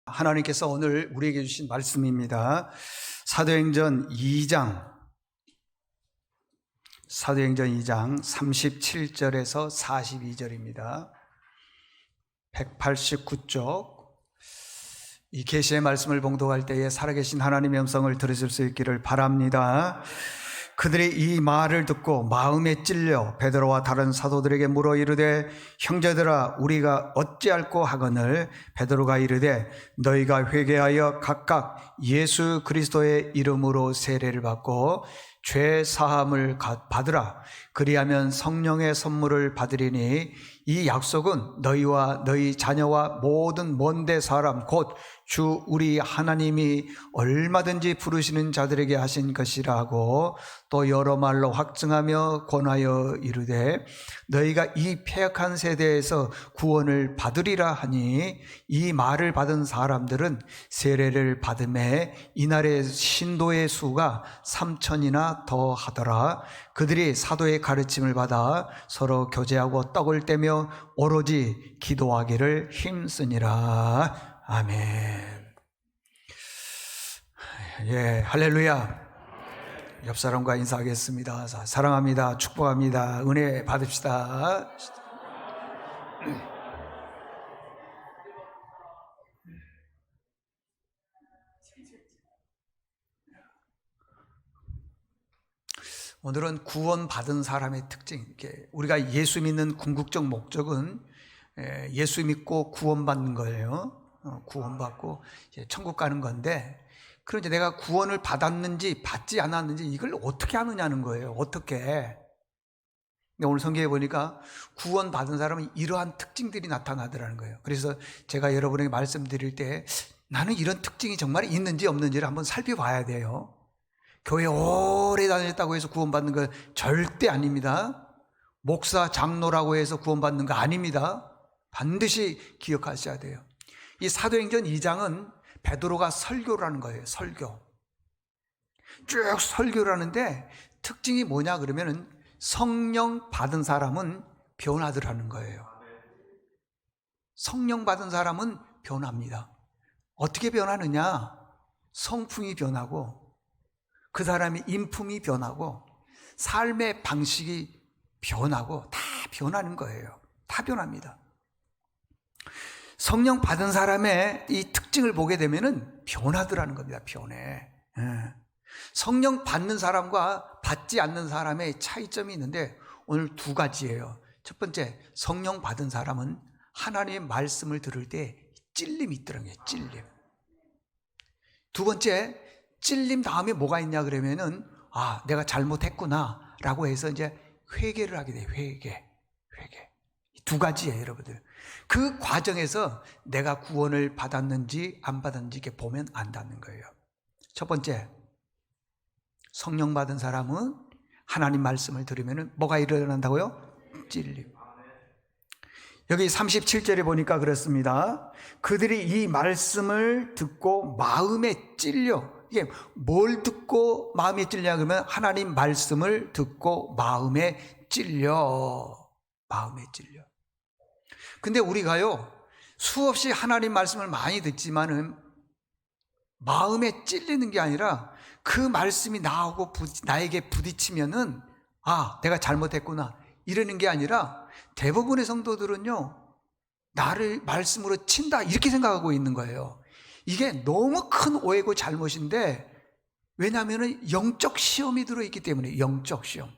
하나님께서 오늘 우리에게 주신 말씀입니다. 사도행전 2장 37절에서 42절입니다. 189쪽. 이 계시의 말씀을 봉독할 때에 살아계신 하나님의 음성을 들으실 수 있기를 바랍니다. 그들이 이 말을 듣고 마음에 찔려 베드로와 다른 사도들에게 물어 이르되, 형제들아, 우리가 어찌할꼬 하거늘. 베드로가 이르되, 너희가 회개하여 각각 예수 그리스도의 이름으로 세례를 받고 죄 사함을 받으라. 그리하면 성령의 선물을 받으리니 이 약속은 너희와 너희 자녀와 모든 먼데 사람 곧 주 우리 하나님이 얼마든지 부르시는 자들에게 하신 것이라 하고, 또 여러 말로 확증하며 권하여 이르되, 너희가 이 패역한 세대에서 구원을 받으리라 하니, 이 말을 받은 사람들은 세례를 받음에 이날의 신도의 수가 3,000이나 더 하더라. 그들이 사도의 가르침을 받아 서로 교제하고 떡을 떼며 오로지 기도하기를 힘쓰니라. 아멘. 예, 할렐루야. 옆 사람과 인사하겠습니다. 사랑합니다. 축복합니다. 은혜 받읍시다. 오늘은 구원받은 사람의 특징, 우리가 예수 믿는 궁극적 목적은 예수 믿고 구원받는 거예요. 구원받고 천국 가는 건데, 그런데 내가 구원을 받았는지 받지 않았는지 이걸 어떻게 아느냐는 거예요. 어떻게. 오늘 성경에 보니까 구원받은 사람은 이러한 특징들이 나타나더라는 거예요. 그래서 제가 여러분에게 말씀드릴 때 나는 이런 특징이 정말 있는지 없는지를 한번 살펴봐야 돼요. 교회 오래 다녔다고 해서 구원받는 건 절대 아닙니다. 목사, 장로라고 해서 구원받는 거 아닙니다. 반드시 기억하셔야 돼요. 이 사도행전 2장은 베드로가 설교를 하는 거예요. 설교. 쭉 설교를 하는데 특징이 뭐냐 그러면은 성령 받은 사람은 변하더라는 거예요. 성령 받은 사람은 변합니다. 어떻게 변하느냐? 성품이 변하고, 그 사람의 인품이 변하고, 삶의 방식이 변하고, 다 변하는 거예요. 다 변합니다. 성령 받은 사람의 이 특징을 보게 되면은 변하더라는 겁니다. 변해. 성령 받는 사람과 받지 않는 사람의 차이점이 있는데 오늘 두 가지예요. 첫 번째, 성령 받은 사람은 하나님의 말씀을 들을 때 찔림이 있더라는 거예요. 찔림. 두 번째, 찔림 다음에 뭐가 있냐 그러면은, 아, 내가 잘못했구나 라고 해서 이제 회개를 하게 돼요. 회개. 두 가지예요, 여러분들. 그 과정에서 내가 구원을 받았는지 안 받았는지 이렇게 보면 안다는 거예요. 첫 번째, 성령 받은 사람은 하나님 말씀을 들으면 뭐가 일어난다고요? 찔림. 여기 37절에 보니까 그렇습니다. 그들이 이 말씀을 듣고 마음에 찔려. 이게 뭘 듣고 마음에 찔려 그러면 하나님 말씀을 듣고 마음에 찔려. 근데 우리가요, 수없이 하나님 말씀을 많이 듣지만은 마음에 찔리는 게 아니라 그 말씀이 나에게 부딪히면은, 아, 내가 잘못했구나 이러는 게 아니라 대부분의 성도들은요, 나를 말씀으로 친다 이렇게 생각하고 있는 거예요. 이게 너무 큰 오해고 잘못인데, 왜냐하면 영적 시험이 들어있기 때문에. 영적 시험.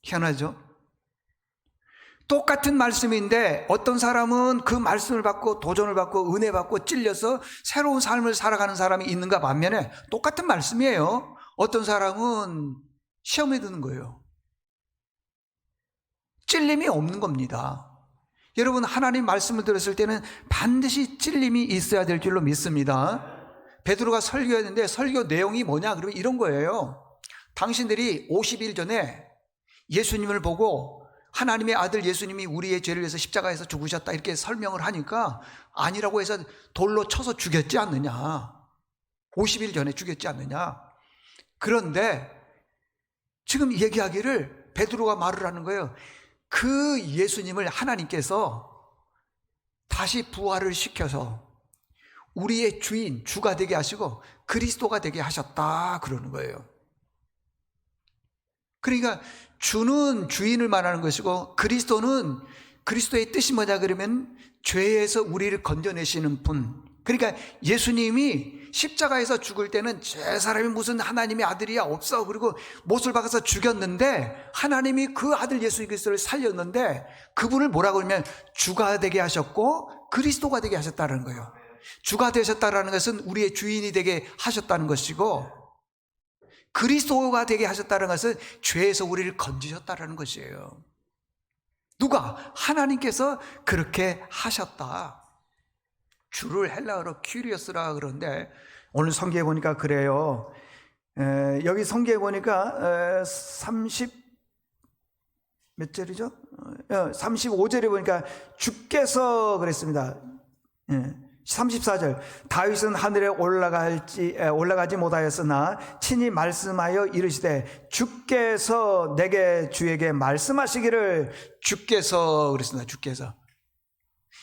희한하죠? 똑같은 말씀인데 어떤 사람은 그 말씀을 받고 도전을 받고 은혜 받고 찔려서 새로운 삶을 살아가는 사람이 있는가 반면에 똑같은 말씀이에요. 어떤 사람은 시험에 드는 거예요. 찔림이 없는 겁니다. 여러분, 하나님 말씀을 들었을 때는 반드시 찔림이 있어야 될 줄로 믿습니다. 베드로가 설교했는데 설교 내용이 뭐냐 그러면 이런 거예요. 당신들이 50일 전에 예수님을 보고 하나님의 아들 예수님이 우리의 죄를 위해서 십자가에서 죽으셨다 이렇게 설명을 하니까 아니라고 해서 돌로 쳐서 죽였지 않느냐. 50일 전에 죽였지 않느냐. 그런데 지금 얘기하기를 베드로가 말을 하는 거예요. 그 예수님을 하나님께서 다시 부활을 시켜서 우리의 주인, 주가 되게 하시고 그리스도가 되게 하셨다 그러는 거예요. 그러니까 주는 주인을 말하는 것이고 그리스도는, 그리스도의 뜻이 뭐냐 그러면 죄에서 우리를 건져내시는 분. 그러니까 예수님이 십자가에서 죽을 때는 저 사람이 무슨 하나님의 아들이야, 없어. 그리고 못을 박아서 죽였는데 하나님이 그 아들 예수 그리스도를 살렸는데 그분을 뭐라고 하면 주가 되게 하셨고 그리스도가 되게 하셨다는 거예요. 주가 되셨다는 것은 우리의 주인이 되게 하셨다는 것이고 그리스도가 되게 하셨다는 것은 죄에서 우리를 건지셨다는 것이에요. 누가? 하나님께서 그렇게 하셨다. 주를 헬라어로 큐리어스라 그러는데 오늘 성경에 보니까 그래요. 여기 성경에 보니까 30몇 절이죠? 35절에 보니까 주께서 그랬습니다. 34절 다윗은 하늘에 올라가지 못하였으나 친히 말씀하여 이르시되 주께서 내게 주에게 말씀하시기를. 주께서 그랬습니다. 주께서.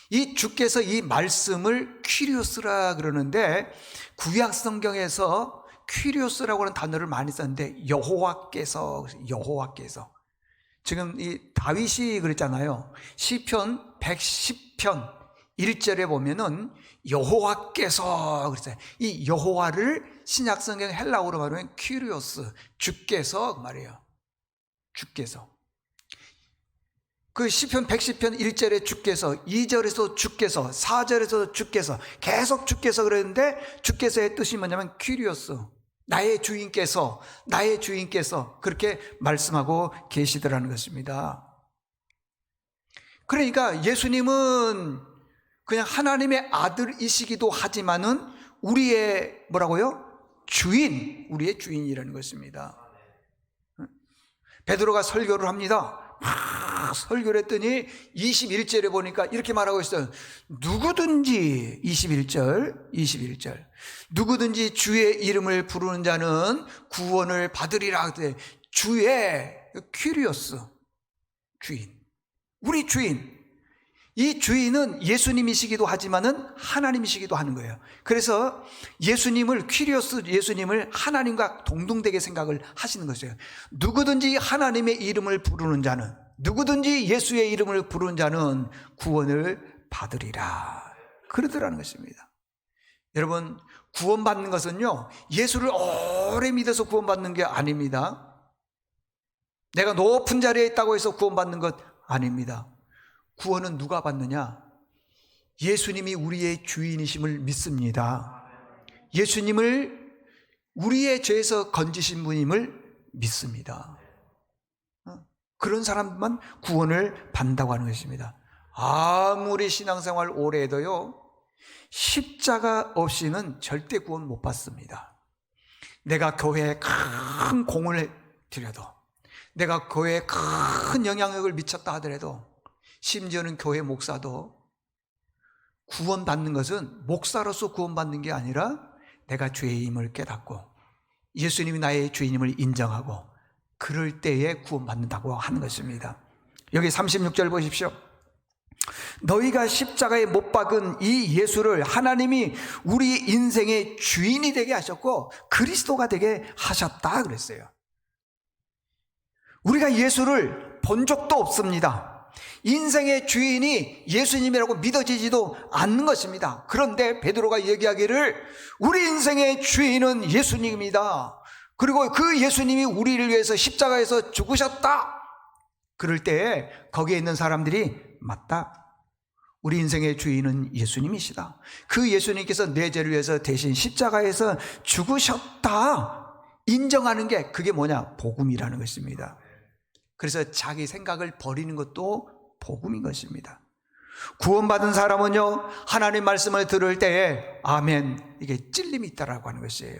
이 주께서 이 말씀을 퀴리오스라 그러는데 구약 성경에서 퀴리오스라고 하는 단어를 많이 썼는데 여호와께서 지금 이 다윗이 그랬잖아요. 시편 110편 1절에 보면은 여호와께서 그랬어요. 이 여호와를 신약 성경 헬라어로 말하면 퀴리오스, 주께서 그 말이에요. 주께서. 그 시편 110편 1절에 주께서, 2절에서 주께서, 4절에서 주께서, 계속 주께서 그랬는데 주께서의 뜻이 뭐냐면 퀴리오스, 나의 주인께서 그렇게 말씀하고 계시더라는 것입니다. 그러니까 예수님은 그냥 하나님의 아들이시기도 하지만은 우리의 뭐라고요? 우리의 주인이라는 것입니다. 베드로가 설교를 합니다. 설교를 했더니 21절에 보니까 이렇게 말하고 있어요. 누구든지 21절 누구든지 주의 이름을 부르는 자는 구원을 받으리라. 주의 퀴리오스, 주인, 우리 주인. 이 주인은 예수님이시기도 하지만은 하나님이시기도 하는 거예요. 그래서 예수님을, 퀴리오스 예수님을 하나님과 동등되게 생각을 하시는 것이에요. 누구든지 하나님의 이름을 부르는 자는, 누구든지 예수의 이름을 부르는 자는 구원을 받으리라 그러더라는 것입니다. 여러분, 구원받는 것은요 예수를 오래 믿어서 구원받는 게 아닙니다. 내가 높은 자리에 있다고 해서 구원받는 것 아닙니다. 구원은 누가 받느냐? 예수님이 우리의 주인이심을 믿습니다. 예수님을 우리의 죄에서 건지신 분임을 믿습니다. 그런 사람만 구원을 받는다고 하는 것입니다. 아무리 신앙생활 오래 해도요 십자가 없이는 절대 구원 못 받습니다. 내가 교회에 큰 공을 들여도, 내가 교회에 큰 영향력을 미쳤다 하더라도, 심지어는 교회 목사도 구원받는 것은 목사로서 구원받는 게 아니라 내가 죄임을 깨닫고 예수님이 나의 주인임을 인정하고 그럴 때에 구원받는다고 하는 것입니다. 여기 36절 보십시오. 너희가 십자가에 못 박은 이 예수를 하나님이 우리 인생의 주인이 되게 하셨고 그리스도가 되게 하셨다 그랬어요. 우리가 예수를 본 적도 없습니다. 인생의 주인이 예수님이라고 믿어지지도 않는 것입니다. 그런데 베드로가 얘기하기를 우리 인생의 주인은 예수님입니다. 그리고 그 예수님이 우리를 위해서 십자가에서 죽으셨다. 그럴 때 거기에 있는 사람들이 맞다. 우리 인생의 주인은 예수님이시다. 그 예수님께서 내 죄를 위해서 대신 십자가에서 죽으셨다. 인정하는 게 그게 뭐냐? 복음이라는 것입니다. 그래서 자기 생각을 버리는 것도 복음인 것입니다. 구원받은 사람은요 하나님 말씀을 들을 때에 아멘, 이게 찔림이 있다라고 하는 것이에요.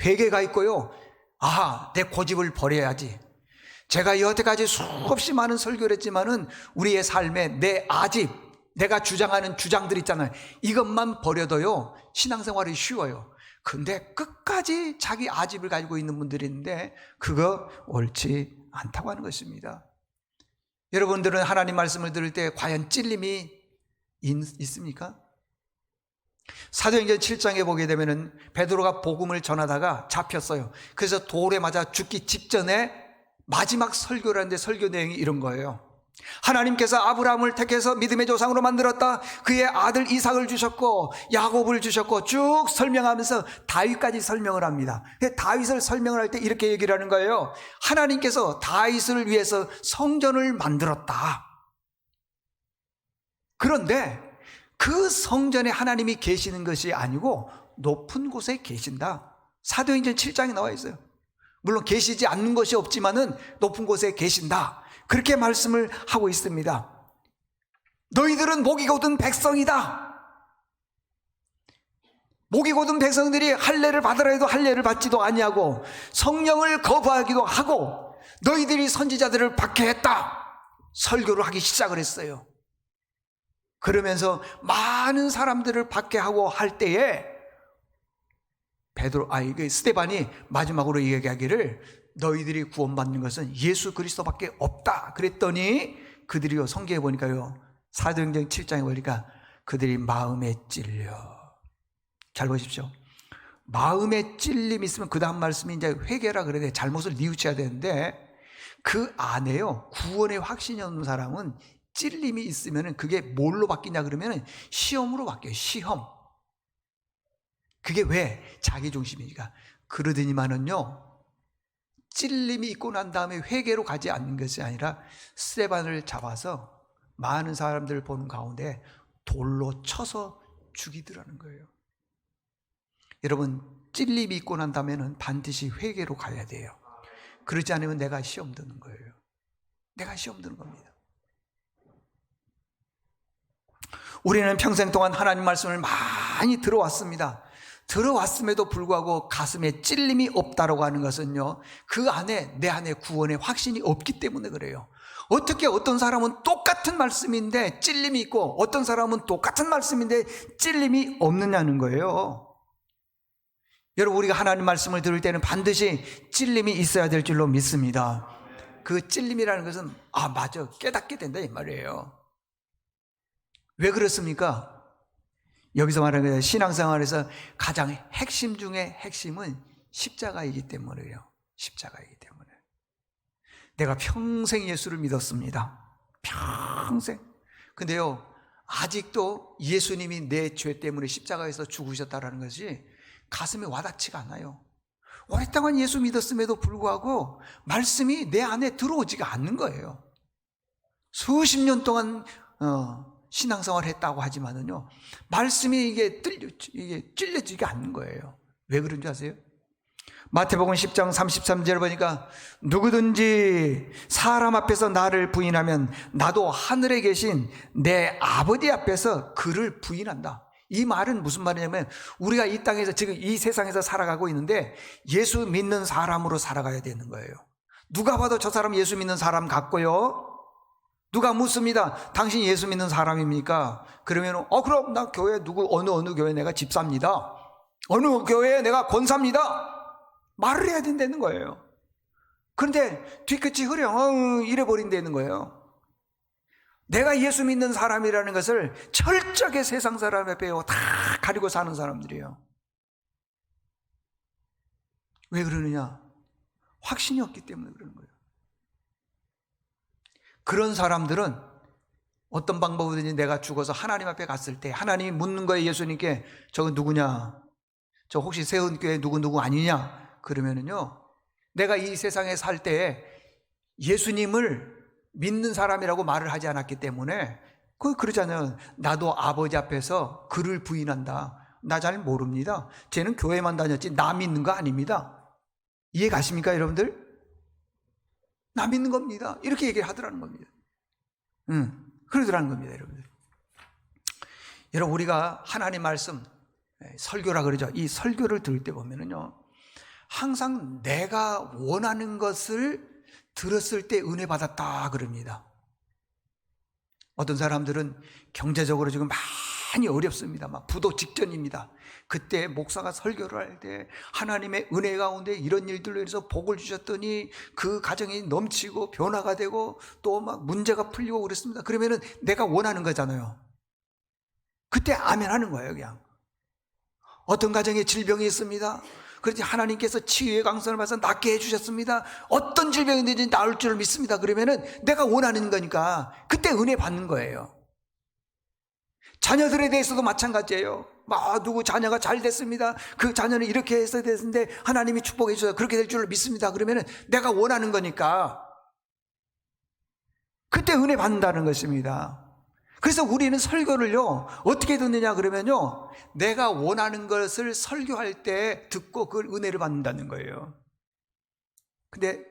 회개가 있고요, 아하, 내 고집을 버려야지. 제가 여태까지 수없이 많은 설교를 했지만은 우리의 삶에 내 아집, 내가 주장하는 주장들 있잖아요. 이것만 버려도요 신앙생활이 쉬워요. 근데 끝까지 자기 아집을 가지고 있는 분들이 있는데 그거 옳지 않다고 하는 것입니다. 여러분들은 하나님 말씀을 들을 때 과연 찔림이 있습니까? 사도행전 7장에 보게 되면은 베드로가 복음을 전하다가 잡혔어요. 그래서 돌에 맞아 죽기 직전에 마지막 설교를 하는데 설교 내용이 이런 거예요. 하나님께서 아브라함을 택해서 믿음의 조상으로 만들었다. 그의 아들 이삭을 주셨고 야곱을 주셨고 쭉 설명하면서 다윗까지 설명을 합니다. 다윗을 설명을 할 때 이렇게 얘기를 하는 거예요. 하나님께서 다윗을 위해서 성전을 만들었다. 그런데 그 성전에 하나님이 계시는 것이 아니고 높은 곳에 계신다. 사도행전 7장에 나와 있어요. 물론 계시지 않는 것이 없지만은 높은 곳에 계신다. 그렇게 말씀을 하고 있습니다. 너희들은 목이 곧은 백성이다. 목이 곧은 백성들이 할례를 받으라 해도 할례를 받지도 아니하고 성령을 거부하기도 하고 너희들이 선지자들을 박해했다. 설교를 하기 시작을 했어요. 그러면서 많은 사람들을 박해하고 할 때에 스데반이 마지막으로 얘기하기를 너희들이 구원받는 것은 예수 그리스도밖에 없다 그랬더니 그들이 성경에 보니까요, 사도행전 7장에 보니까 그들이 마음에 찔려. 잘 보십시오. 마음에 찔림이 있으면 그 다음 말씀이 이제 회개라 그래야 돼. 잘못을 뉘우쳐야 되는데 그 안에요, 구원의 확신이 없는 사람은 찔림이 있으면 그게 뭘로 바뀌냐 그러면 시험으로 바뀌어요. 시험. 그게 왜? 자기중심이니까. 그러더니만은요, 찔림이 있고 난 다음에 회개로 가지 않는 것이 아니라 스데반을 잡아서 많은 사람들을 보는 가운데 돌로 쳐서 죽이더라는 거예요. 여러분, 찔림이 있고 난 다음에는 반드시 회개로 가야 돼요. 그러지 않으면 내가 시험 드는 거예요. 내가 시험 드는 겁니다. 우리는 평생 동안 하나님 말씀을 많이 들어왔습니다. 들어왔음에도 불구하고 가슴에 찔림이 없다라고 하는 것은요, 그 안에 내 안에 구원의 확신이 없기 때문에 그래요. 어떻게 어떤 사람은 똑같은 말씀인데 찔림이 있고 어떤 사람은 똑같은 말씀인데 찔림이 없느냐는 거예요. 여러분, 우리가 하나님 말씀을 들을 때는 반드시 찔림이 있어야 될 줄로 믿습니다. 그 찔림이라는 것은 맞아, 깨닫게 된다 이 말이에요. 왜 그렇습니까? 여기서 말하는 거예요. 신앙생활에서 가장 핵심 중에 핵심은 십자가이기 때문이에요. 십자가이기 때문에. 내가 평생 예수를 믿었습니다. 평생. 근데요, 아직도 예수님이 내 죄 때문에 십자가에서 죽으셨다는 것이 가슴에 와닿지가 않아요. 오랫동안 예수 믿었음에도 불구하고 말씀이 내 안에 들어오지가 않는 거예요. 수십 년 동안 신앙생활 했다고 하지만은요, 말씀이 이게 찔려지지가 않는 거예요. 왜 그런 줄 아세요? 마태복음 10장 33절 보니까 누구든지 사람 앞에서 나를 부인하면 나도 하늘에 계신 내 아버지 앞에서 그를 부인한다. 이 말은 무슨 말이냐면 우리가 이 땅에서 지금 이 세상에서 살아가고 있는데 예수 믿는 사람으로 살아가야 되는 거예요. 누가 봐도 저 사람 예수 믿는 사람 같고요, 누가 묻습니다. 당신 예수 믿는 사람입니까? 그러면 그럼 나 교회 어느 교회 내가 집사입니다. 어느 교회에 내가 권사입니다. 말을 해야 된다는 거예요. 그런데 뒤끝이 흐려 이래버린다는 거예요. 내가 예수 믿는 사람이라는 것을 철저하게 세상 사람 앞에 다 가리고 사는 사람들이에요. 왜 그러느냐? 확신이 없기 때문에 그러는 거예요. 그런 사람들은 어떤 방법이든지 내가 죽어서 하나님 앞에 갔을 때 하나님이 묻는 거예요. 예수님께 저거 누구냐? 저 혹시 세운교회 누구 아니냐? 그러면은요, 내가 이 세상에 살 때 예수님을 믿는 사람이라고 말을 하지 않았기 때문에 그러잖아요. 나도 아버지 앞에서 그를 부인한다. 나 잘 모릅니다. 쟤는 교회만 다녔지 나 믿는 거 아닙니다. 이해 가십니까 여러분들? 나 믿는 겁니다. 이렇게 얘기를 하더라는 겁니다. 그러더라는 겁니다, 여러분들. 여러분, 우리가 하나님 말씀, 설교라 그러죠. 이 설교를 들을 때 보면은요, 항상 내가 원하는 것을 들었을 때 은혜 받았다 그럽니다. 어떤 사람들은 경제적으로 지금 많이 어렵습니다. 막 부도 직전입니다. 그때 목사가 설교를 할 때 하나님의 은혜 가운데 이런 일들로 인해서 복을 주셨더니 그 가정이 넘치고 변화가 되고 또 막 문제가 풀리고 그랬습니다. 그러면은 내가 원하는 거잖아요. 그때 아멘 하는 거예요, 그냥. 어떤 가정에 질병이 있습니다. 그런지 하나님께서 치유의 강선을 받아서 낫게 해주셨습니다. 어떤 질병이든지 나을 줄 믿습니다. 그러면은 내가 원하는 거니까 그때 은혜 받는 거예요. 자녀들에 대해서도 마찬가지예요. 누구 자녀가 잘 됐습니다. 그 자녀는 이렇게 해서 됐는데 하나님이 축복해 주셔서 그렇게 될 줄 믿습니다. 그러면은 내가 원하는 거니까 그때 은혜 받는다는 것입니다. 그래서 우리는 설교를요 어떻게 듣느냐 그러면요, 내가 원하는 것을 설교할 때 듣고 그걸 은혜를 받는다는 거예요. 근데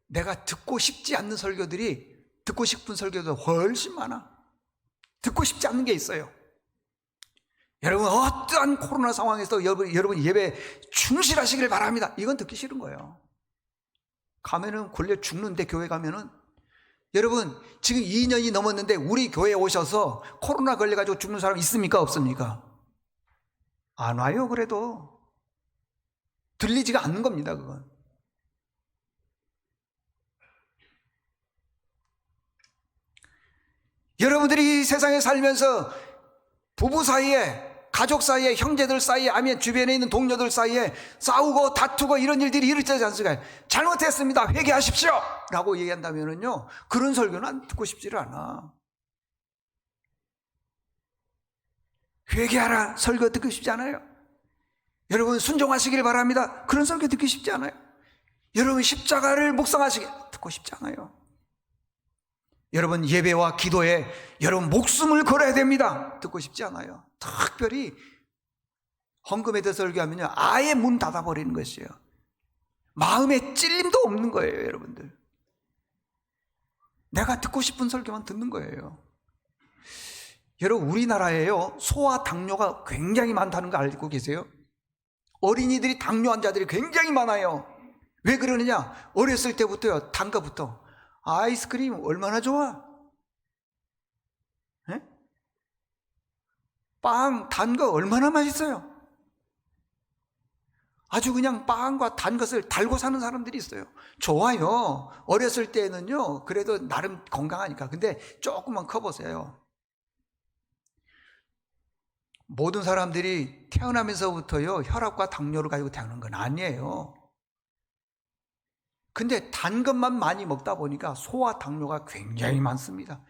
내가 듣고 싶지 않는 설교들이 듣고 싶은 설교도 훨씬 많아. 듣고 싶지 않는 게 있어요. 여러분 어떠한 코로나 상황에서 여러분 예배 충실하시길 바랍니다, 이건 듣기 싫은 거예요. 가면은 걸려 죽는데, 교회 가면은. 여러분 지금 2년이 넘었는데 우리 교회에 오셔서 코로나 걸려가지고 죽는 사람 있습니까 없습니까? 안 와요. 그래도 들리지가 않는 겁니다. 그건 여러분들이 세상에 살면서 부부 사이에, 가족 사이에, 형제들 사이에, 아니면 주변에 있는 동료들 사이에 싸우고 다투고 이런 일들이 일어나지 않습니까? 잘못했습니다, 회개하십시오 라고 얘기한다면요, 그런 설교는 듣고 싶지를 않아. 회개하라 설교 듣고 싶지 않아요. 여러분 순종하시길 바랍니다, 그런 설교 듣기 쉽지 않아요. 여러분 십자가를 묵상하시길 듣고 싶지 않아요. 여러분 예배와 기도에 여러분 목숨을 걸어야 됩니다, 듣고 싶지 않아요. 특별히 헌금에 대해서 설교하면요 아예 문 닫아버리는 것이에요. 마음에 찔림도 없는 거예요. 여러분들 내가 듣고 싶은 설교만 듣는 거예요. 여러분 우리나라에요 소아 당뇨가 굉장히 많다는 거 알고 계세요? 어린이들이 당뇨 환자들이 굉장히 많아요. 왜 그러느냐, 어렸을 때부터요, 단 거부터. 아이스크림 얼마나 좋아? 에? 빵, 단 거 얼마나 맛있어요? 아주 그냥 빵과 단 것을 달고 사는 사람들이 있어요. 좋아요. 어렸을 때는요 그래도 나름 건강하니까. 근데 조금만 커보세요. 모든 사람들이 태어나면서부터요 혈압과 당뇨를 가지고 태어난 건 아니에요. 근데 단 것만 많이 먹다 보니까 소화 당뇨가 굉장히 많습니다.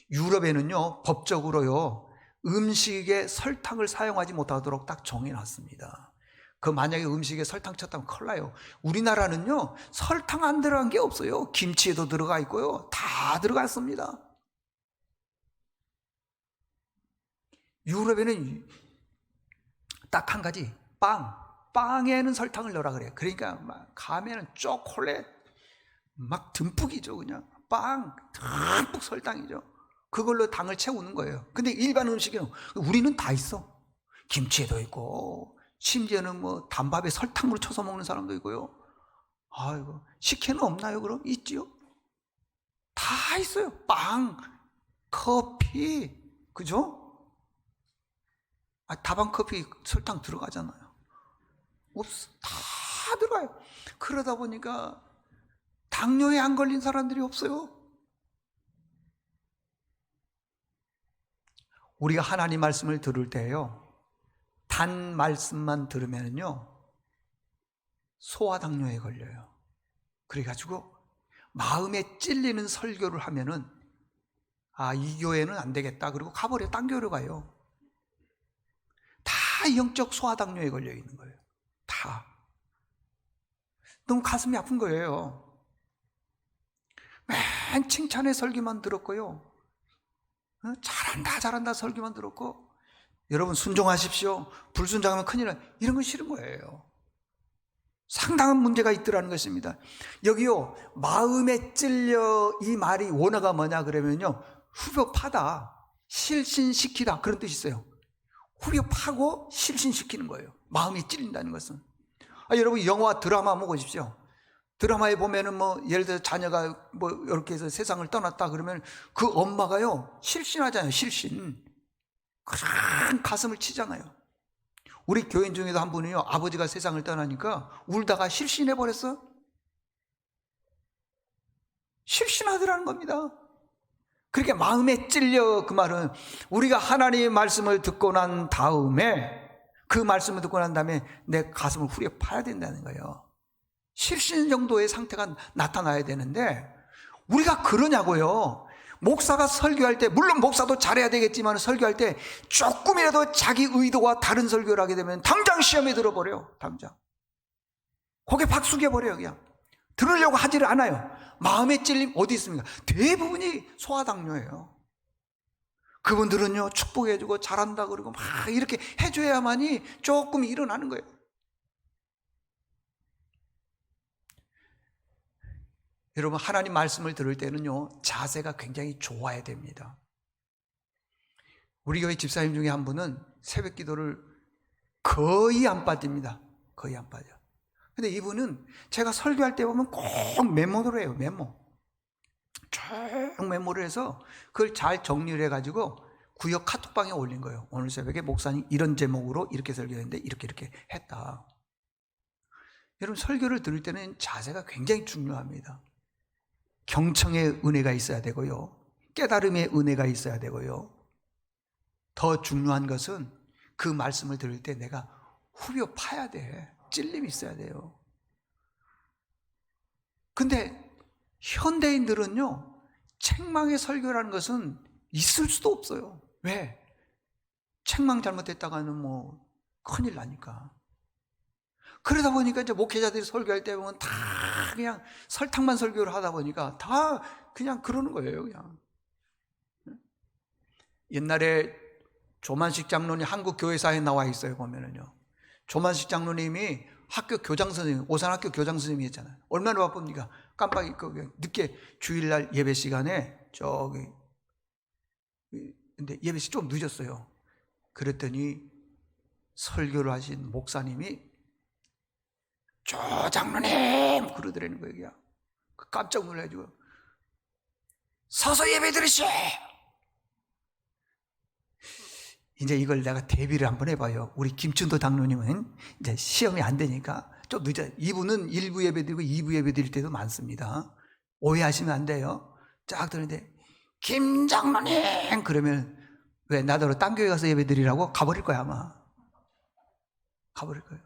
유럽에는요 법적으로요 음식에 설탕을 사용하지 못하도록 딱 정해놨습니다. 그 만약에 음식에 설탕 쳤다면 큰일 나요. 우리나라는요 설탕 안 들어간 게 없어요. 김치에도 들어가 있고요, 다 들어갔습니다. 유럽에는 딱 한 가지, 빵에는 설탕을 넣으라 그래요. 그러니까 막 가면은 초콜릿 막 듬뿍이죠. 그냥 빵 듬뿍 설탕이죠. 그걸로 당을 채우는 거예요. 근데 일반 음식에는 우리는 다 있어. 김치에도 있고, 심지어는 뭐 단밥에 설탕으로 쳐서 먹는 사람도 있고요. 아이고, 식혜는 없나요? 그럼 있지요. 다 있어요. 빵, 커피, 그죠? 다방 커피 설탕 들어가잖아요. 없어, 다 들어가요. 그러다 보니까 당뇨에 안 걸린 사람들이 없어요. 우리가 하나님 말씀을 들을 때요 단 말씀만 들으면요 소화 당뇨에 걸려요. 그래가지고 마음에 찔리는 설교를 하면은 이 교회는 안 되겠다 그리고 가버려, 딴 교회로 가요. 다 영적 소화 당뇨에 걸려 있는 거예요. 다. 너무 가슴이 아픈 거예요. 맨 칭찬의 설교만 들었고요, 잘한다 설교만 들었고, 여러분 순종하십시오, 불순종하면 큰일 나, 이런 건 싫은 거예요. 상당한 문제가 있더라는 것입니다. 여기요 마음에 찔려, 이 말이 원어가 뭐냐 그러면요 후벼 파다, 실신시키다, 그런 뜻이 있어요. 후벼 파고 실신시키는 거예요. 마음이 찔린다는 것은. 여러분 영화 드라마 보십시오. 드라마에 보면은 뭐 예를 들어 자녀가 뭐 이렇게 해서 세상을 떠났다 그러면 그 엄마가요 실신하잖아요. 실신. 그냥 가슴을 치잖아요. 우리 교인 중에도 한 분이요 아버지가 세상을 떠나니까 울다가 실신해 버렸어. 실신하더라는 겁니다. 그렇게 마음에 찔려. 그 말은 우리가 하나님의 말씀을 듣고 난 다음에 그 말씀을 듣고 난 다음에 내 가슴을 후려 파야 된다는 거예요. 실신 정도의 상태가 나타나야 되는데 우리가 그러냐고요. 목사가 설교할 때, 물론 목사도 잘해야 되겠지만 설교할 때 조금이라도 자기 의도와 다른 설교를 하게 되면 당장 시험에 들어버려요. 당장 고개 팍 숙여버려요. 그냥 들으려고 하지를 않아요. 마음의 찔림 어디 있습니까? 대부분이 소아당뇨예요. 그분들은요, 축복해주고 잘한다 그러고 막 이렇게 해줘야만이 조금 일어나는 거예요. 여러분, 하나님 말씀을 들을 때는요, 자세가 굉장히 좋아야 됩니다. 우리 교회 집사님 중에 한 분은 새벽 기도를 거의 안 빠집니다. 거의 안 빠져. 근데 이분은 제가 설교할 때 보면 꼭 메모를 해요. 쭉 메모를 해서 그걸 잘 정리를 해가지고 구역 카톡방에 올린 거예요. 오늘 새벽에 목사님 이런 제목으로 이렇게 설교했는데 이렇게 했다. 여러분, 설교를 들을 때는 자세가 굉장히 중요합니다. 경청의 은혜가 있어야 되고요, 깨달음의 은혜가 있어야 되고요, 더 중요한 것은 그 말씀을 들을 때 내가 후벼 파야 돼. 찔림이 있어야 돼요. 근데 현대인들은요, 책망의 설교라는 것은 있을 수도 없어요. 왜? 책망 잘못했다가는 뭐 큰일 나니까. 그러다 보니까 이제 목회자들이 설교할 때 보면 다 그냥 설탕만 설교를 하다 보니까 다 그냥 그러는 거예요. 그냥 옛날에 조만식 장로님 한국 교회사에 나와 있어요. 보면은요, 조만식 장로님이 학교 교장 선생님, 오산학교 교장 선생님이었잖아요. 얼마나 바쁩니까? 깜빡이 늦게 주일날 예배 시간에 근데 예배 시 좀 늦었어요. 그랬더니 설교를 하신 목사님이 조 장로님 그러더라는 거예요. 깜짝 놀라가지고 서서 예배 드리시오. 이제 이걸 내가 대비를 한번 해봐요. 우리 김춘도 장로님은 이제 시험이 안 되니까 좀 늦어요. 이분은 1부 예배 드리고 2부 예배 드릴 때도 많습니다. 오해하시면 안 돼요. 쫙 들었는데 김 장로님 그러면 왜 나더러 딴 교회 가서 예배 드리라고 가버릴 거야. 아마 가버릴 거예요.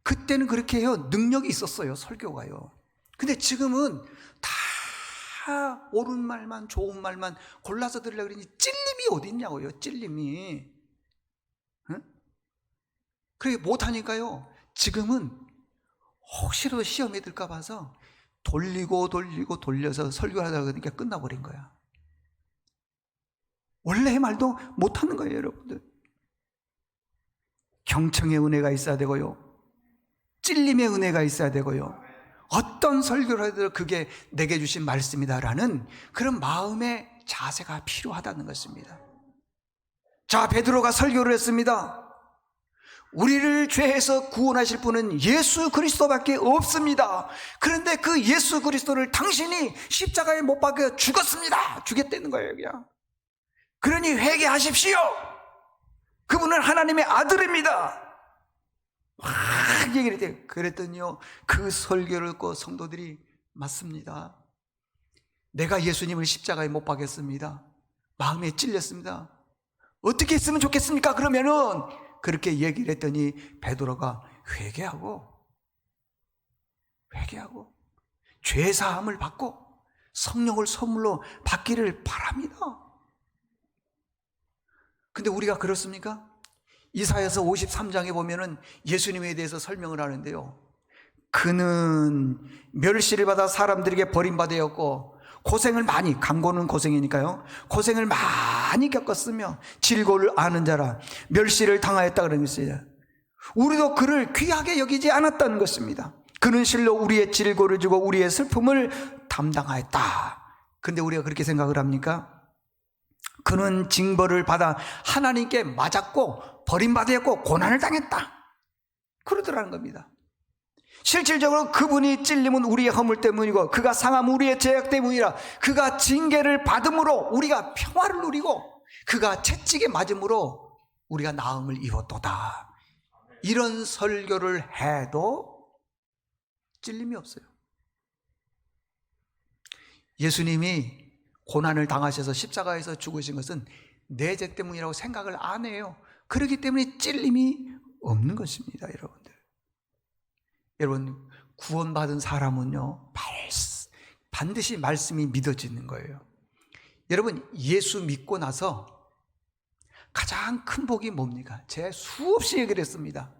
그때는 그렇게 해요. 능력이 있었어요, 설교가요. 근데 지금은 다 옳은 말만, 좋은 말만 골라서 들으려고 그러니 찔림이 어디 있냐고요. 찔림이. 응? 그렇게 못하니까요, 지금은 혹시라도 시험에 들까 봐서 돌려서 설교를 하다가 그러니까 끝나버린 거야. 원래 말도 못하는 거예요, 여러분들. 경청의 은혜가 있어야 되고요, 찔림의 은혜가 있어야 되고요, 어떤 설교를 하더라도 그게 내게 주신 말씀이다라는 그런 마음의 자세가 필요하다는 것입니다. 자, 베드로가 설교를 했습니다. 우리를 죄에서 구원하실 분은 예수 그리스도밖에 없습니다. 그런데 그 예수 그리스도를 당신이 십자가에 못 박혀 죽었습니다. 죽였다는 거예요, 그냥. 그러니 회개하십시오. 그분은 하나님의 아들입니다. 확 얘기를 해요. 그랬더니요, 그 설교를 듣고 성도들이 맞습니다. 내가 예수님을 십자가에 못 박였습니다. 마음에 찔렸습니다. 어떻게 했으면 좋겠습니까? 그러면은 그렇게 얘기를 했더니 베드로가 회개하고 죄사함을 받고 성령을 선물로 받기를 바랍니다. 근데 우리가 그렇습니까? 이사야서 53장에 보면은 예수님에 대해서 설명을 하는데요, 그는 멸시를 받아 사람들에게 버림받았고 고생을 많이, 강고는 고생이니까요, 고생을 많이 겪었으며 질고를 아는 자라 멸시를 당하였다 그런 것이에요. 우리도 그를 귀하게 여기지 않았다는 것입니다. 그는 실로 우리의 질고를 주고 우리의 슬픔을 담당하였다. 근데 우리가 그렇게 생각을 합니까? 그는 징벌을 받아 하나님께 맞았고 버림받았고 고난을 당했다, 그러더라는 겁니다. 실질적으로 그분이 찔림은 우리의 허물 때문이고 그가 상함은 우리의 죄악 때문이라. 그가 징계를 받음으로 우리가 평화를 누리고 그가 채찍에 맞음으로 우리가 나음을 입었도다. 이런 설교를 해도 찔림이 없어요. 예수님이 고난을 당하셔서 십자가에서 죽으신 것은 내 죄 때문이라고 생각을 안 해요. 그렇기 때문에 찔림이 없는 것입니다, 여러분들. 여러분, 구원받은 사람은요, 반드시 말씀이 믿어지는 거예요. 여러분, 예수 믿고 나서 가장 큰 복이 뭡니까? 제가 수없이 얘기를 했습니다.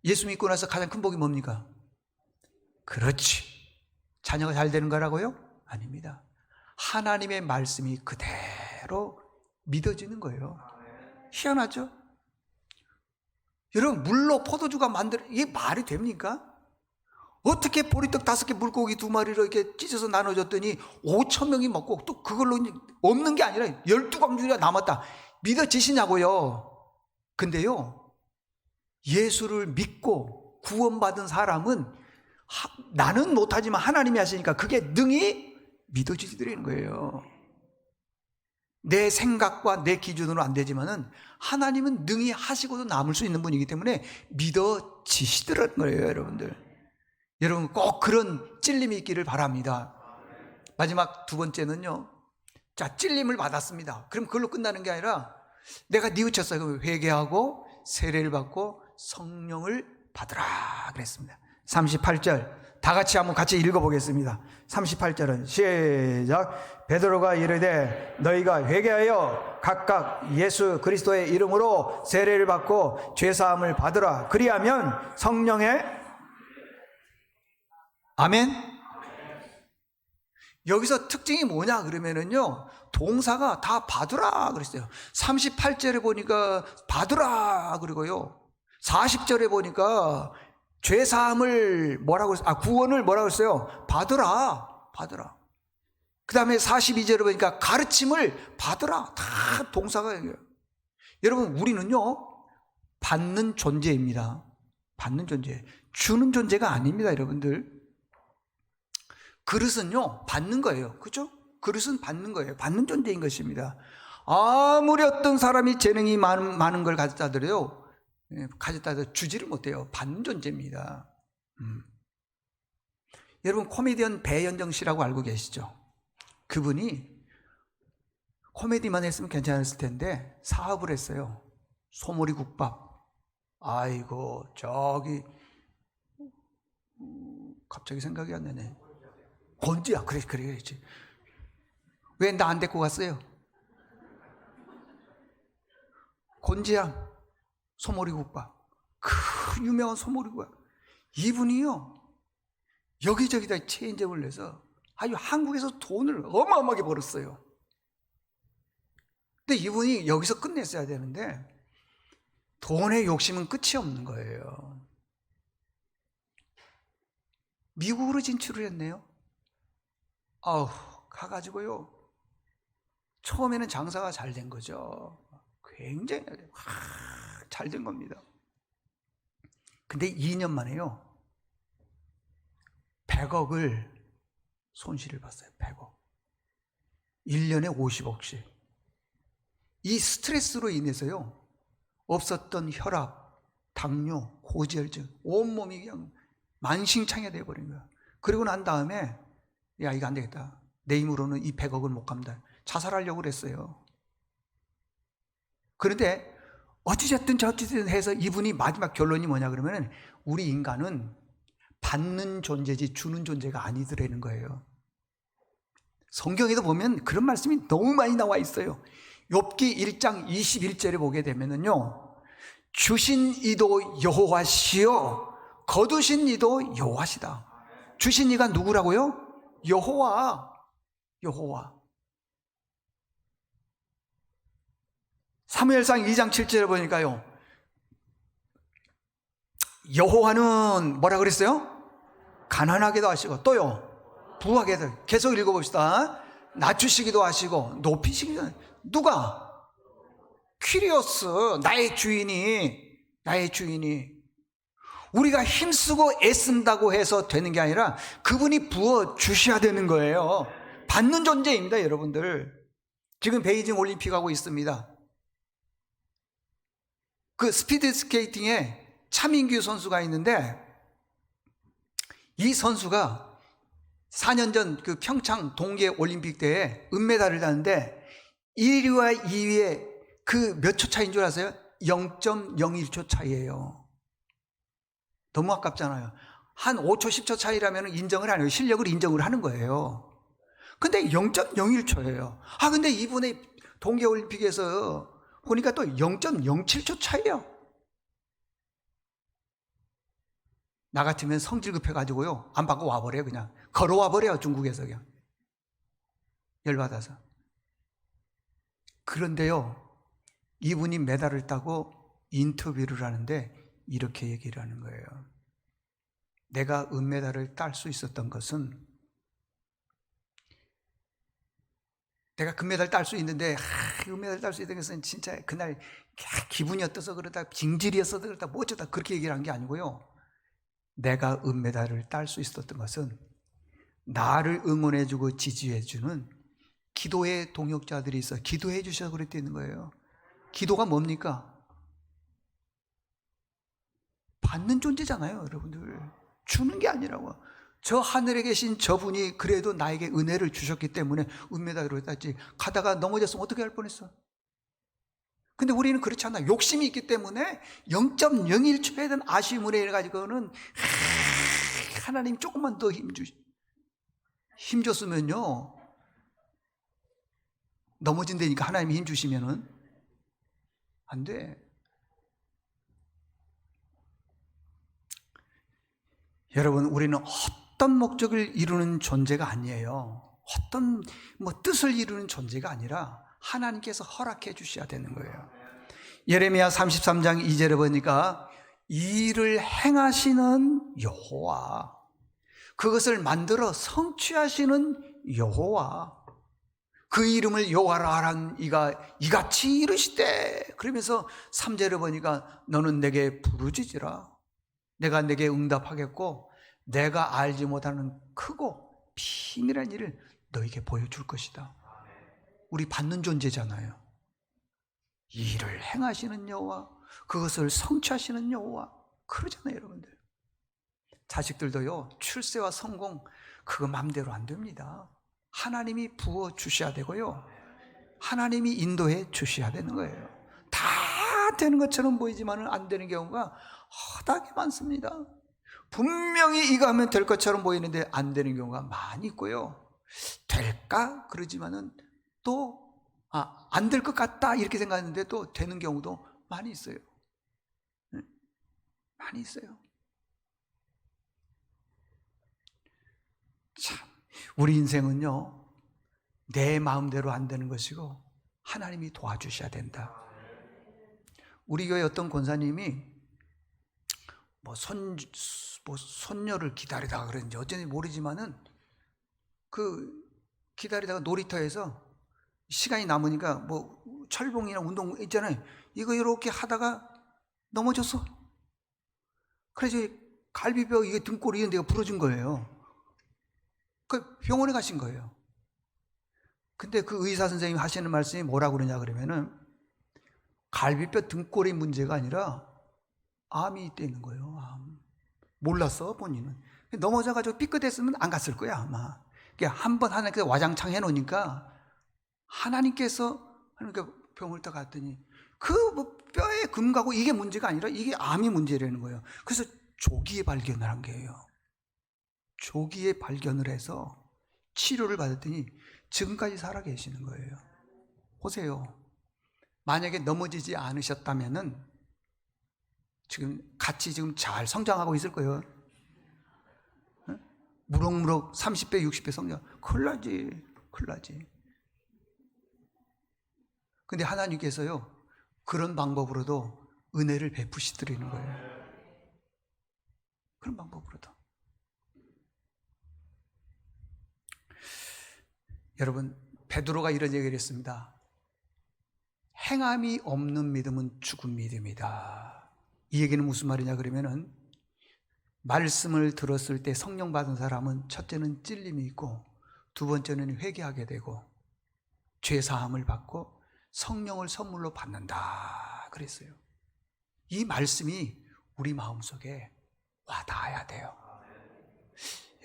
예수 믿고 나서 가장 큰 복이 뭡니까? 그렇지. 자녀가 잘 되는 거라고요? 아닙니다. 하나님의 말씀이 그대로 믿어지는 거예요. 희한하죠? 여러분, 물로 포도주가 이게 말이 됩니까? 어떻게 보리떡 5개, 물고기 2마리를 이렇게 찢어서 나눠줬더니 5,000명이 먹고 또 그걸로 없는 게 아니라 12광주리가 남았다. 믿어지시냐고요? 근데요, 예수를 믿고 구원받은 사람은 나는 못하지만 하나님이 하시니까 그게 능히 믿어지더라는 거예요. 내 생각과 내 기준으로 안 되지만은 하나님은 능히 하시고도 남을 수 있는 분이기 때문에 믿어지시더라는 거예요, 여러분들. 여러분, 꼭 그런 찔림이 있기를 바랍니다. 마지막 2번째는요, 자, 찔림을 받았습니다. 그럼 그걸로 끝나는 게 아니라 내가 뉘우쳤어요. 그럼 회개하고 세례를 받고 성령을 받으라 그랬습니다. 38절 다 같이 한번 같이 읽어보겠습니다. 38절은 시작. 베드로가 이르되 너희가 회개하여 각각 예수 그리스도의 이름으로 세례를 받고 죄사함을 받으라. 그리하면 성령의 아멘. 여기서 특징이 뭐냐 그러면은요, 동사가 다 받으라 그랬어요. 38절에 보니까 받으라 그리고요, 40절에 보니까 죄사함을 뭐라고 했어요? 구원을 뭐라고 했어요? 받으라. 그 다음에 42절에 보니까 가르침을 받으라. 다 동사가 여기요. 여러분, 우리는요, 받는 존재입니다. 받는 존재. 주는 존재가 아닙니다, 여러분들. 그릇은요, 받는 거예요. 그죠? 그릇은 받는 거예요. 받는 존재인 것입니다. 아무리 어떤 사람이 재능이 많은 걸 가졌다 하더라도 주지를 못해요. 받는 존재입니다. 여러분, 코미디언 배현정 씨라고 알고 계시죠? 그분이 코미디만 했으면 괜찮았을 텐데 사업을 했어요. 소머리 국밥. 아이고, 저기 갑자기 생각이 안 나네. 건지야. 그랬지. 왜 나 안 데리고 갔어요? 건지야 소머리국밥, 그 유명한 소머리국밥. 이분이요, 여기저기다 체인점을 내서 아주 한국에서 돈을 어마어마하게 벌었어요. 근데 이분이 여기서 끝냈어야 되는데 돈의 욕심은 끝이 없는 거예요. 미국으로 진출을 했네요. 가가지고요, 처음에는 장사가 잘 된 거죠. 굉장히 잘 된 겁니다. 근데 2년 만에요, 100억을 손실을 봤어요. 100억. 1년에 50억씩. 이 스트레스로 인해서요, 없었던 혈압, 당뇨, 고지혈증, 온몸이 그냥 만신창이 되어버린 거야. 그리고 난 다음에 야, 이거 안 되겠다. 내 힘으로는 이 100억을 못 갚는다. 자살하려고 그랬어요. 그런데 어찌됐든 저찌됐든 해서 이분이 마지막 결론이 뭐냐 그러면, 우리 인간은 받는 존재지 주는 존재가 아니더라는 거예요. 성경에도 보면 그런 말씀이 너무 많이 나와 있어요. 욥기 1장 21절에 보게 되면은요, 주신 이도 여호와시요 거두신 이도 여호와시다. 주신 이가 누구라고요? 여호와. 사무엘상 2장 7절에 보니까요, 여호와는 뭐라 그랬어요? 가난하게도 하시고 또요 부하게도. 계속 읽어봅시다. 낮추시기도 하시고 높이시기도 하시고. 누가? 퀴리오스, 나의 주인이. 우리가 힘쓰고 애쓴다고 해서 되는 게 아니라 그분이 부어 주셔야 되는 거예요. 받는 존재입니다, 여러분들. 지금 베이징 올림픽 하고 있습니다. 그 스피드 스케이팅에 차민규 선수가 있는데, 이 선수가 4년 전 그 평창 동계 올림픽 때에 은메달을 땄는데 1위와 2위의 그 몇 초 차이인 줄 아세요? 0.01초 차이예요. 너무 아깝잖아요. 한 5초, 10초 차이라면 인정을 안 해요. 실력을 인정을 하는 거예요. 근데 0.01초예요. 근데 이번에 동계올림픽에서 보니까 또 0.07초 차이예요. 나 같으면 성질 급해가지고요, 안 받고 와버려요. 그냥 걸어와 버려요. 중국에서 그냥 열받아서. 그런데요, 이분이 메달을 따고 인터뷰를 하는데 이렇게 얘기를 하는 거예요. 내가 은메달을 딸 수 있었던 것은, 내가 금메달 딸 수 있는데 은메달 딸 수 있던 것은 진짜 그날 기분이 어떠서 그러다, 징질이었어 그러다, 뭐 어쩌다 그렇게 얘기를 한 게 아니고요, 내가 은메달을 딸 수 있었던 것은 나를 응원해주고 지지해주는 기도의 동역자들이 있어 기도해 주셔서 그랬다는 거예요. 기도가 뭡니까? 받는 존재잖아요, 여러분들. 주는 게 아니라고. 저 하늘에 계신 저분이 그래도 나에게 은혜를 주셨기 때문에 은메달을 땄지, 가다가 넘어졌으면 어떻게 할 뻔했어? 근데 우리는 그렇지 않아. 욕심이 있기 때문에 0.01초에 대한 아쉬움을 해가지고는 하나님 조금만 더 힘줬으면요, 넘어진다니까. 하나님이 힘 주시면은 안 돼. 여러분, 우리는 어떤 목적을 이루는 존재가 아니에요. 어떤 뜻을 이루는 존재가 아니라 하나님께서 허락해 주셔야 되는 거예요. 예레미야 33장 2절에 보니까 일을 행하시는 여호와, 그것을 만들어 성취하시는 여호와, 그 이름을 여호와라 하란 이가 이같이 이르시되, 그러면서 3절에 보니까 너는 내게 부르짖으라, 내가 내게 응답하겠고 내가 알지 못하는 크고 비밀한 일을 너에게 보여줄 것이다. 우리 받는 존재잖아요. 일을 행하시는 여호와, 그것을 성취하시는 여호와, 그러잖아요, 여러분들. 자식들도요, 출세와 성공 그거 마음대로 안 됩니다. 하나님이 부어 주셔야 되고요, 하나님이 인도해 주셔야 되는 거예요. 다 되는 것처럼 보이지만 안 되는 경우가 허다하게 많습니다. 분명히 이거 하면 될 것처럼 보이는데 안 되는 경우가 많이 있고요, 될까? 그러지만은 또 안 될 것 같다 이렇게 생각하는데 또 되는 경우도 많이 있어요. 많이 있어요. 참, 우리 인생은요, 내 마음대로 안 되는 것이고 하나님이 도와주셔야 된다. 우리 교회 어떤 권사님이 손녀를 기다리다가 그랬는지 어쩐지 모르지만은 기다리다가 놀이터에서 시간이 남으니까 철봉이나 운동 있잖아요, 이거 이렇게 하다가 넘어졌어. 그래서 갈비뼈, 이게 등골 이런 데가 부러진 거예요. 그 병원에 가신 거예요. 근데 그 의사 선생님이 하시는 말씀이 뭐라고 그러냐 그러면은, 갈비뼈 등골의 문제가 아니라 암이 있다는 거예요. 암. 몰랐어, 본인은. 넘어져가지고 삐끗했으면 안 갔을 거야, 아마. 한번 하나님께서 와장창 해놓으니까 하나님께서 병을 다 갔더니 뼈에 금 가고 이게 문제가 아니라 이게 암이 문제라는 거예요. 그래서 조기에 발견을 한 거예요. 조기에 발견을 해서 치료를 받았더니 지금까지 살아 계시는 거예요. 보세요. 만약에 넘어지지 않으셨다면은 같이 잘 성장하고 있을 거예요. 무럭무럭 30배, 60배 성장. 큰일 나지. 근데 하나님께서요, 그런 방법으로도 은혜를 베푸시드리는 거예요. 그런 방법으로도. 여러분, 베드로가 이런 얘기를 했습니다. 행함이 없는 믿음은 죽은 믿음이다. 이 얘기는 무슨 말이냐 그러면은, 말씀을 들었을 때 성령 받은 사람은 첫째는 찔림이 있고 두 번째는 회개하게 되고 죄 사함을 받고 성령을 선물로 받는다 그랬어요. 이 말씀이 우리 마음속에 와닿아야 돼요.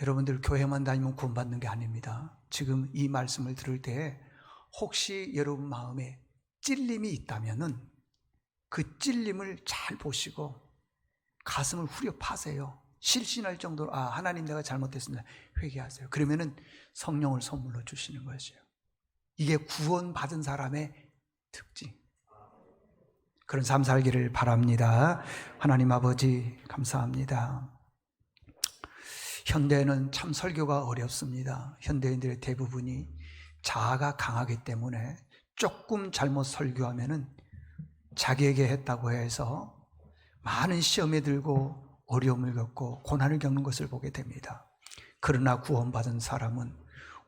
여러분들 교회만 다니면 구원받는 게 아닙니다. 지금 이 말씀을 들을 때 혹시 여러분 마음에 찔림이 있다면은 그 찔림을 잘 보시고 가슴을 후려 파세요. 실신할 정도로 하나님 내가 잘못했습니다. 회개하세요. 그러면은 성령을 선물로 주시는 것이에요. 이게 구원받은 사람의 특징. 그런 삶 살기를 바랍니다. 하나님 아버지 감사합니다. 현대에는 참 설교가 어렵습니다. 현대인들의 대부분이 자아가 강하기 때문에 조금 잘못 설교하면은 자기에게 했다고 해서 많은 시험에 들고 어려움을 겪고 고난을 겪는 것을 보게 됩니다. 그러나 구원받은 사람은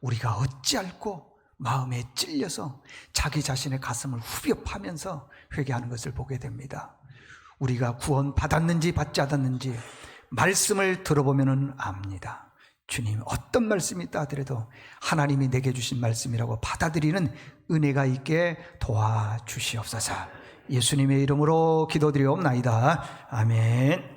우리가 어찌할꼬 마음에 찔려서 자기 자신의 가슴을 후벼 파면서 회개하는 것을 보게 됩니다. 우리가 구원받았는지 받지 않았는지 말씀을 들어보면 압니다. 주님 어떤 말씀이 있다 하더라도 하나님이 내게 주신 말씀이라고 받아들이는 은혜가 있게 도와주시옵소서. 예수님의 이름으로 기도드리옵나이다. 아멘.